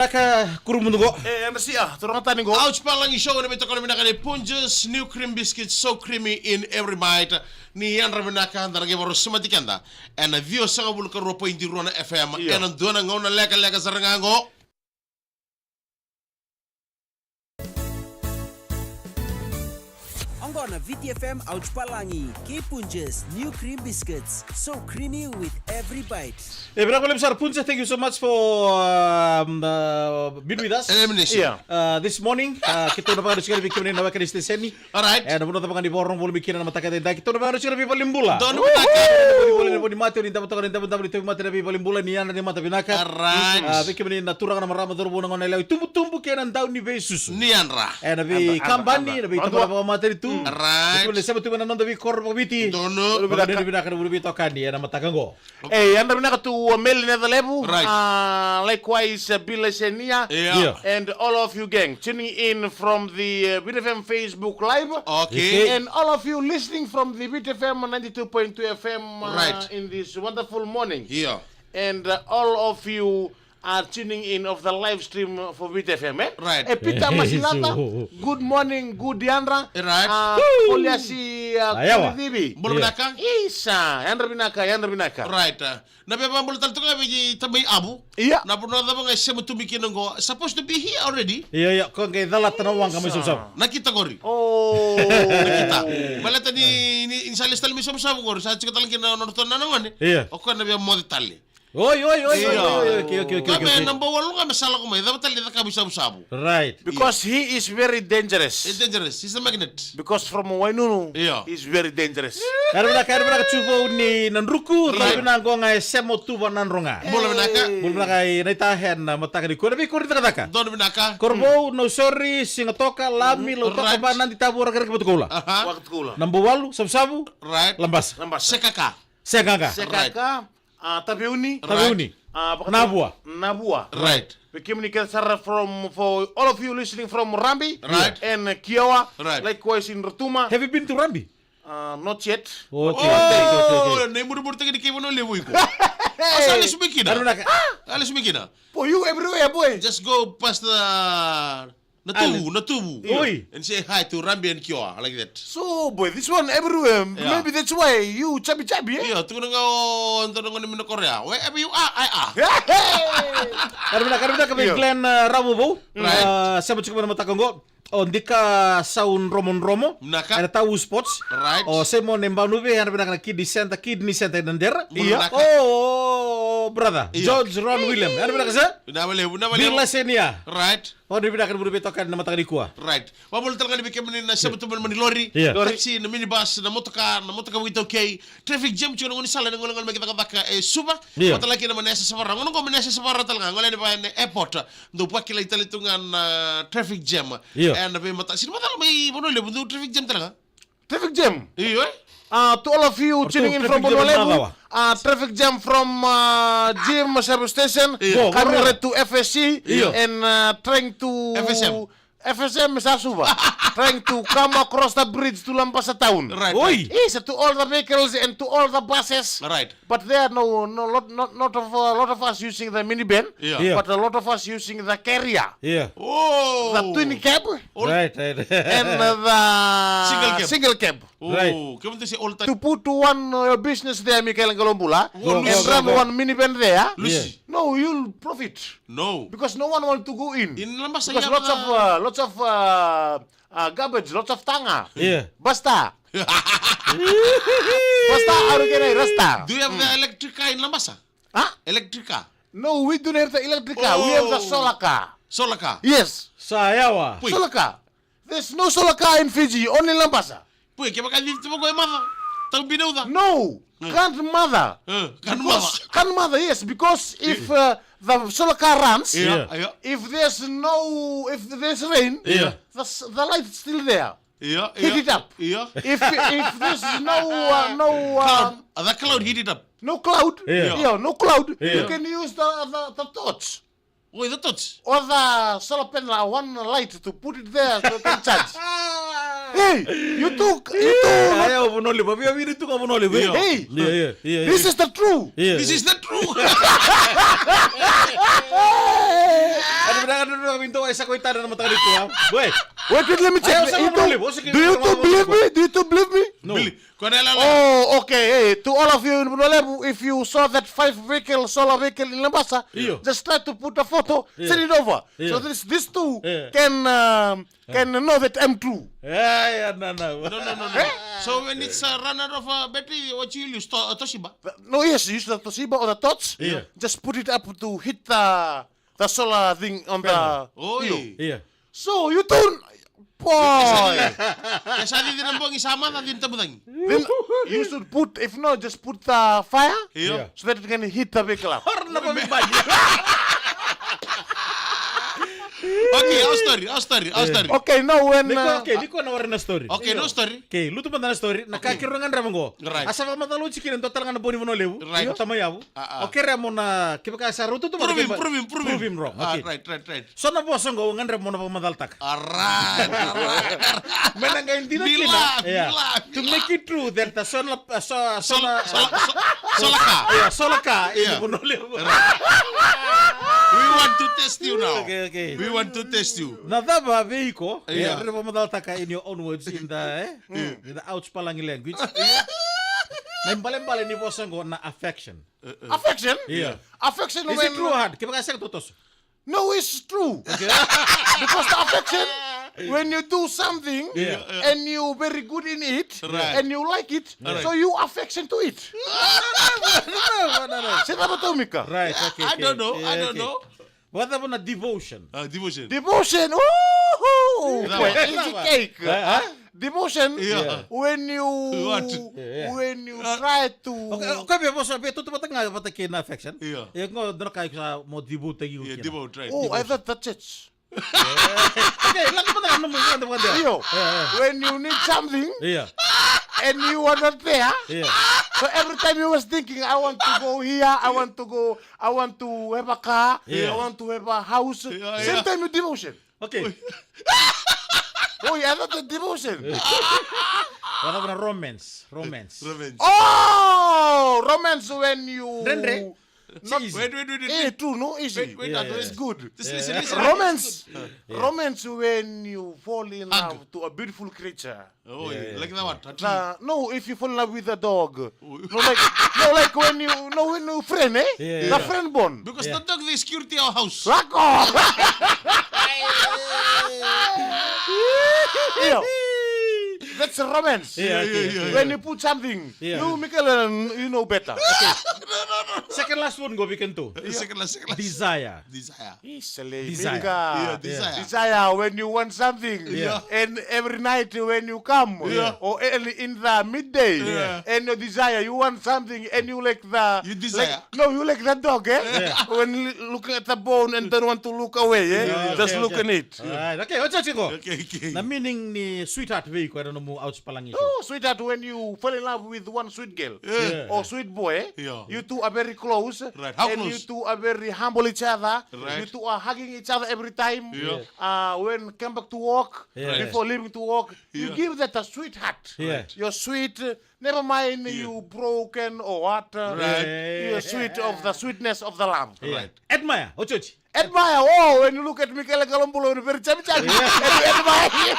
Ka kurumundu go. Turang tani go. Ouch palang show na bito ko na kani Punches new cream biscuits so creamy in every bite. Ni yan raminaka handa nage maro sumatikanda. And a view sa kabul ka ropo indi rona FM. And ang doon ang ngona leka sa rangango. On VTFM Ouch Palangi, K-Punches, new cream biscuits, so creamy with every bite. Ibrahim Sir Punches, thank you so much for being with us. This morning, kita udah pengen sekali bikin nama kali seni. Alright. And udah pengen di borong boleh bikin nama takat dan kita udah pengen sekali bikin bola. Don't takat. Boleh di mati ni tamat itu mati tapi bikin bola ni ana di mata binaka. Alright. Bikin na turang nama rama turbo ngon elai tumbu kenan tahu ni besus. Ni anra. And nabi kambani nabi itu apa mati itu. Right. Boleh sebab tu mana nonton di korpo biti. Dono. Udah binaka boleh bitokan dia nama takanggo. Anda binaka tu Mel Netherlebu. Right. Likewise, Bill Senia. Yeah. And all of you gang tuning in from the BitFM Facebook Live. Okay. And all of you listening from the BitFM 92.2 FM Right. in this wonderful morning. Yeah. And all of you are tuning in of the live stream for BitFM, eh? Right. Peter Masilata, good morning, good Diandra. Right. Poliasi Ayawa. Kulidibi. Boleh binaka? Isa, Yandra Binaka. Right. Nabi apa boleh tanto nga biji tabay abu. Iya. Na puno na mga semu tumikin ngo supposed to be here already. Iya, kau kayak dalat tanawang kami susah. Nakita ko rin. Oh. Nakita. Balata ni insalis tali mi sumsam ko sa chika talang kina noton na naman. Iya. O ko na biya mo tali. Oke. Kami number 1 nga masala ko may dapat tali na kami sabu-sabu. Right. Because he is very dangerous. It's dangerous. He's a magnet. Because from Wainunu, Iya. he's very dangerous. Karena chuvo ni nanruku, Right. tapi nangko ngai semo tuba nanronga. Boleh binaka? Bulbul kai naitahen na mataka di kuda bi kurita kataka. Don binaka? Korbo no sorry singatoka lami lo toka Right. ba nanti tabu ora kerja betul. Aha. Waktu kula. Nambu walu sabu Right. lambas. Sekaka. Seganga. Sekaka, Tabeuni, Tabeuni. Nabua. Right. We communicate for all of you listening from Rambi Right. and Kiowa, Right. likewise in Rotuma. Have you been to Rambi? Not yet. Okay. Oh, na muru-muru tagi di kibo no lewo ko. Asa alis mikina? Karena Alis mikina? For you everywhere, boy. Just go past the Natubu. Oi. And say hi to Rambi and Kioa, like that. So, boy, this one everywhere. Yeah. Maybe that's why you chubby, eh? Iya, tunggu nga onto nga ni Korea. Wherever you are, I are. Karena kami Iya. Glenn Ramu bo. Right. Saya cukup nama takanggo. O ndika saun romo Naka. ada tahu sports Right. o semo nembanu be yana benaka kidney center dan Iya. oh brother Iya. George Ron William yana benaka sa Unamale. Bila Senia Right. o di benaka buru betokan nama takani kuah Right. Wabul talaga ni bikin na sabuto man lorry, Iya. taxi, na minibus, na motoka wito okay. Traffic jam chuno ngoni sala ngoni ngoni makita ka suba. Iya. Matalaki na manesa sa parang. Ngono ko manesa sa parang talaga. Ngole ni pa ni airport. Do pa kila italitungan traffic jam. Iya. And nabi mata sino matala may bono le bundu traffic jam talaga. Traffic jam. Iyo eh. To all of you tuning in from traffic jam Bonolebu, nagawa. traffic jam from Gym service station, Iya. coming right to FSC, Iya. and trying to FSM is Asuba, trying to come across the bridge to Lampasa town. Right. Oi. Yes, to all the vehicles and to all the buses. Right. But there are not of a lot of us using the minivan, Yeah. Yeah. but a lot of us using the carrier, iya Oh. the twin cab, right and the single cab. Oh. Right. Kamu tu si all To time. put one business there, Mikael Galombula, Go, and go, run go. one minivan there. Lucy. No, you'll profit No. because no one want to go in. In lambas Because lots of garbage, lots of tanga. iya Basta. Basta arugene rasta. Do you have the electric car in lambasa? Huh? Electric car. No, we don't have the electric car. We have the solar car. Solar car. Yes, sayawa Pui. solar car. There's no solar car in Fiji, only Lambasa. Pui, kaya baka dito mo ko mother. Tang binaw da. No, can't mother. Kan Because, can't mother, yes, because if the solar car runs, Yeah. Iya. if there's rain, Yeah. the light's still there. Iya. Heat it up. Iya. If there's Cloud. The cloud heat it up. no cloud, Yeah. no cloud, Yeah. you can use the torch Wait, the touch. or the solar panel, one light to put it there so it can charge. Hey, you two. Ayaw Bonolebu. Abi itu ka Bonolebu. Hey, Yeah. this is the truth. This is the truth. Ada pintu ay sa kuita na mata dito ha. Boy. Wait, let me check. Ayaw sa Bonolebu. Do you two believe me? Do you two believe me? No. Oh, okay. Hey, to all of you in Bonolebu, if you saw that 5 solar vehicle in Lambasa, just try to put a photo, send it over. So this two can know that I'm true. No. No. So when it's a run out of battery, what you use? Toshiba? No, yes, use the Toshiba or the Tots. Yeah. Just put it up to hit the solar thing on the. Oh, Yeah. So you don't. Boy. Kasi din ang buong isama na din tabutang. Then you should put, if not, just put the fire Yeah. so that it can hit the vehicle up. Parang na pamibad. Okay, our story. Okay, now when. Di ko na warin na story. Okay, no story. Okay, luto pa na story. Nakakirongan ramon ko. Right. Asa pa matalon si kirin total nga na boni Bonolebu. Right. Tamayabu. Okay ramon na kipa ka sa ruto to Prove him wrong. Ah, Okay. right. So na boss ngo ngan ramon na pamadaltak. Alright. Menangga hindi na Bila. To make it true that the solaka. Solaka Yeah. in Bonolebu. We want to test you now. Okay. We want to test you. Nadaba veiko. Yeah. Pero pamadaltak in your own words in the ouch palangi language. Na imbalen-balen ni boss ngo na affection. Affection? Yeah. Affection Is when. it true hard? Kipa ka sa totos. No, it's true. Because the affection, when you do something and you very good in it Right. and you like it, so you affection to it. No. Say that to Mika. Right, okay. I don't know. Okay. What about a devotion? Devotion. Devotion. Woohoo! That Boy, one. easy cake. Devotion. Yeah. When you Yeah. when you try to. Okay, mo sabi ito ba nga ba na affection? Yeah. Yung ngo dra kay sa mo devote tayo. Yeah, devote, right. Oh, I thought that's it. Okay, lang ba na ano mo ano Yo, when you need something Yeah. and you are not there, Yeah. so every time you was thinking, I want to go here, I want to have a car, Yeah. I want to have a house. Yeah, Same yeah. time with devotion. Okay. Oh, yeah, that's the devotion. What about romance? Revenge. Oh, romance when you. Rendre. Not, Easy. Wait. true, no easy. Wait, Yeah. It's good. Just listen. Romance when you fall in love to a beautiful creature. Oh, like that one. A tree. No, if you fall in love with a dog. Like when you friend, eh? Yeah. The friend bond. Because Yeah. the dog, they security our house. Rako! Yo, that's a romance. Yeah, okay. When you put something, Yeah. you Michael, you know better. Second last one go weekend too. Second class. Desire. Desire. Easily, Desire. Mika. Yeah, desire. Desire when you want something. Yeah. And every night when you come, Yeah. or early in the midday, Yeah. and you desire, you want something, and you like the. You desire? You like that dog, eh? Yeah. When looking at the bone and don't want to look away, eh? Yeah, Just okay, look okay. at it. Alright, okay. What's that ko? Okay. Na meaning ni sweetheart veiko ano mo ouch palangi. Oh, sweetheart, when you fall in love with one sweet girl Yeah. or sweet boy, Yeah. you two are very close, Right. How and close? you two are very humble each other. Right. You two are hugging each other every time. Yeah. When come back to work, Yeah. before leaving to work, you Yeah. give that a sweetheart. Yeah. You're sweet. Never mind you broken or what. Right. You're sweet of the sweetness of the love. Right. Admire. Ochochi. Admire. Oh, when you look at Michael Galombulo, very chubby, and you admire him.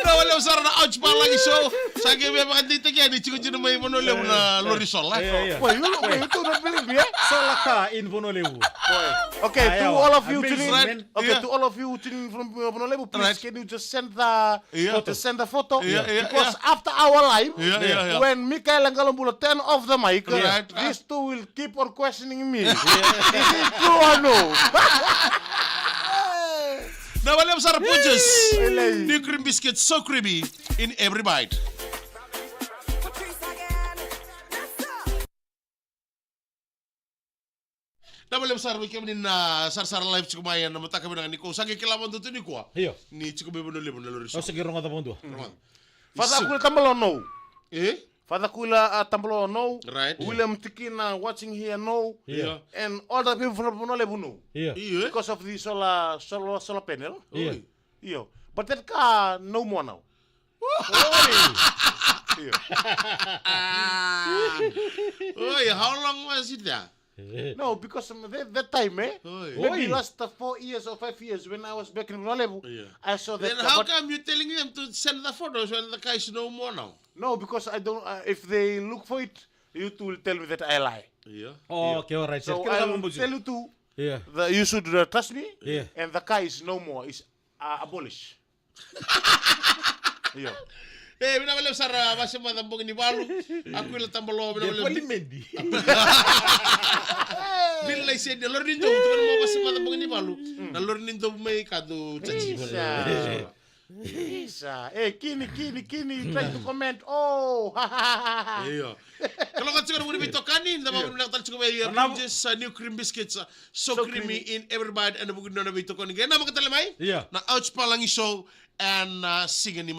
Na wala usara na ouch pa lagi show. Sagi may mga dito kaya ni chico may Bonolebu na Lorisol. Yeah. Wait, you do not believe me, eh? Solaka in Bonolebu. Okay, to Ayaw. all of you Amazing, tuning man. in, okay, Yeah. to all of you tuning in from Bonolebu, please Right. can you just send the Yeah. just send the photo? Yeah, yeah, Because yeah. after our live, Yeah. when Mikael and Galombulo turn off the mic, Right. these two will keep on questioning me. Is it true or no? Na wala usara punches. Really? New cream biscuit, so creamy in every bite. Na wala usara kami na sar live chico mayan na mataka kami ng niko. Sagi kilaman dito ni ko. Iyo. Ni chico Bonolebu na O Lorisol. sige ronga ta pondo. Fasa ako tambalo no. Eh? Father Kula Tambolo, no. Right. William Tikina watching here, no. Yeah. And all the people from Bunolebu, no. Yeah. Iyo, Because of the solar panel. Yeah. Yeah. But that car, no more now. Yeah. Oi, how long was it there? No, because that time, Oi. maybe Oi. last 4 years or 5 years when I was back in Bunolebu, Yeah. I saw that Then car. how But come you telling them to send the photos when the car is no more now? no, because I don't. If they look for it, you two will tell me that I lie. Yeah. Oh, okay, alright. So Kira I sama will Buju. tell you two. Yeah. You should trust me. Yeah. And the car is no more. It's abolished. Yeah. Eh, bina wale usara basi madambong ni balu. Aku ila tambalo bina Dia wale. paling mendi. Bila lai sen lor nindo tu kan mo basi madambong ni balu. Na lor nindo may kadu chachi. Isa. Kini. Try to comment. Oh. Iyo. Kalau kan siguro mo bito kanin, na mo na tal siguro may just new cream biscuits so creamy in every bite and na bugod na bito ko ni. Na mo katalamay? Yeah. Na ouch pa lang iso and singing ni